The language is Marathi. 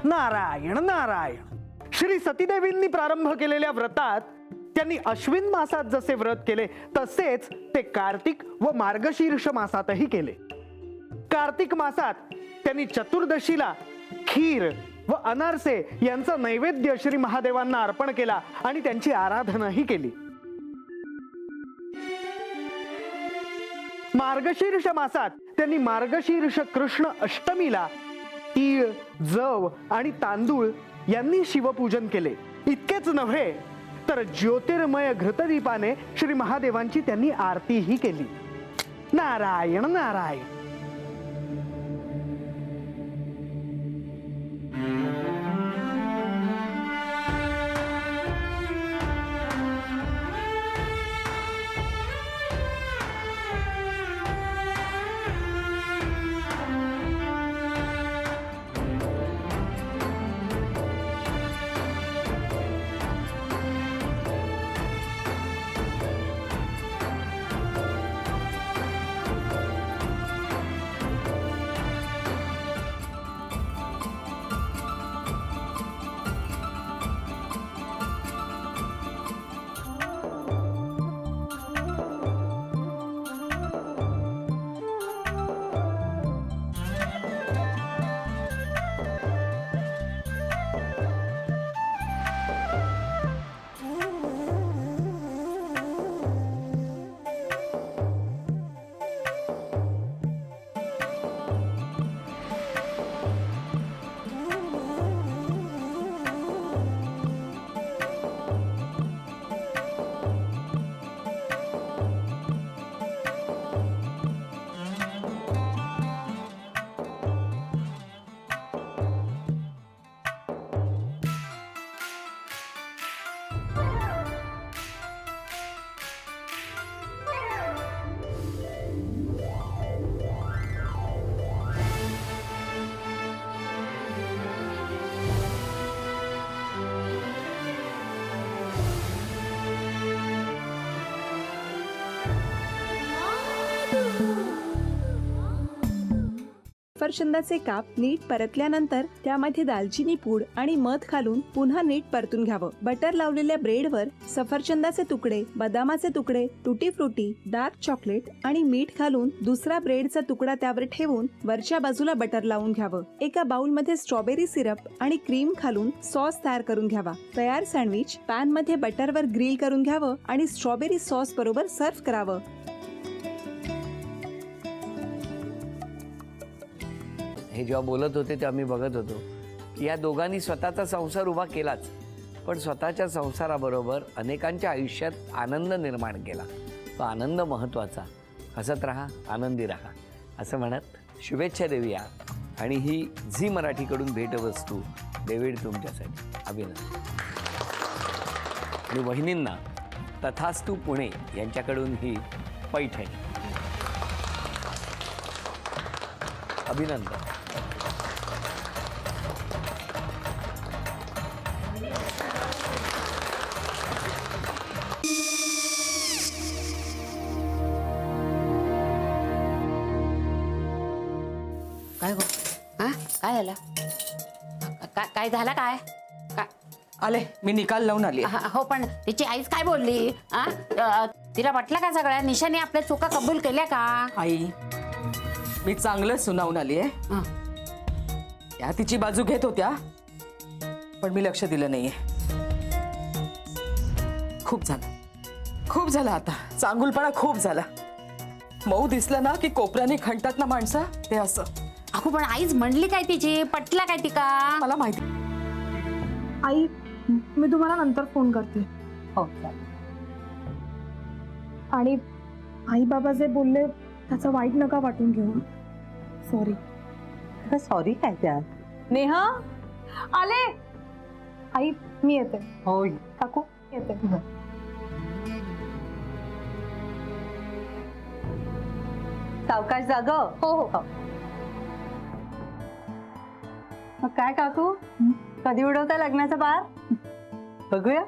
नारायण नारायण. श्री सतीदेवींनी प्रारंभ केलेल्या व्रतात त्यांनी अश्विन मासात जसे व्रत केले तसेच ते कार्तिक व मार्गशीर्ष मासातही केले. कार्तिक मासात त्यांनी चतुर्दशीला खीर व अनारसे यांचा नैवेद्य श्री महादेवांना अर्पण केला आणि त्यांची आराधनाही केली. मार्गशीर्ष मासात त्यांनी मार्गशीर्ष कृष्ण अष्टमीला तीळ, जव आणि तांदूळ यांनी शिवपूजन केले. इतकेच नव्हे तर ज्योतिर्मय घृतदीपाने श्री महादेवांची त्यांनी आरतीही केली. नारायण नारायण. सफरचंदाचे काप नीट परतल्यानंतर त्यामध्ये दालचिनी पूड आणि मध घालून पुन्हा नीट परतून घ्यावं. बटर लावलेल्या ब्रेडवर सफरचंदाचे तुकडे, बदामाचे तुकडे, टुटी फ्रुटी, डार्क चॉकलेट आणि मीठ घालून दुसरा ब्रेडचा तुकडा त्यावर ठेवून वरच्या बाजूला बटर लावून घ्यावं. एका बाउलमध्ये स्ट्रॉबेरी सिरप आणि क्रीम घालून सॉस तयार करून घ्यावा. तयार सँडविच पॅन मध्ये बटरवर ग्रिल करून घ्यावं आणि स्ट्रॉबेरी सॉस बरोबर सर्व्ह करावं. हे जेव्हा बोलत होते तेव्हा मी बघत होतो की या दोघांनी स्वतःचा संसार उभा केलाच, पण स्वतःच्या संसाराबरोबर अनेकांच्या आयुष्यात आनंद निर्माण केला. तो आनंद महत्त्वाचा. हसत राहा, आनंदी राहा असं म्हणत शुभेच्छा देऊया. आणि ही झी मराठीकडून भेटवस्तू डेव्हिड तुमच्यासाठी. अभिनंदन. आणि वहिनींना तथास्तू पुणे यांच्याकडून ही पैठणी. अभिनंदन. काय गो? हा काय झालं? काय झालं? काय काय आले, मी निकाल लावून आली. हो, पण तिची आईच काय बोलली? तिला वाटलं का सगळ्या निशाने आपल्या चुका कबूल केल्या का? आई, मी चांगलं सुनावून आली आहे. त्या तिची बाजू घेत होत्या, पण मी लक्ष दिलं नाहीये. खूप झालं आता. चांगुलपणा खूप झाला. मऊ दिसलं ना की कोपऱ्याने खणतात ना माणसं, ते असं. अहो, पण आईच म्हणली काय तिची? पटला काय तिका? मला माहिती. आई, मी तुम्हाला नंतर फोन करते. हो. आणि आई बाबा जे बोलले त्याचं वाईट नका वाटून घेऊ. सॉरी. सॉरी काय त्या? नेहा आले. आई, मी येते. होय काकू येते. सावकाश जाग. हो हो. मग काय काकू, कधी उडवता लग्नाचा बार? बघूया.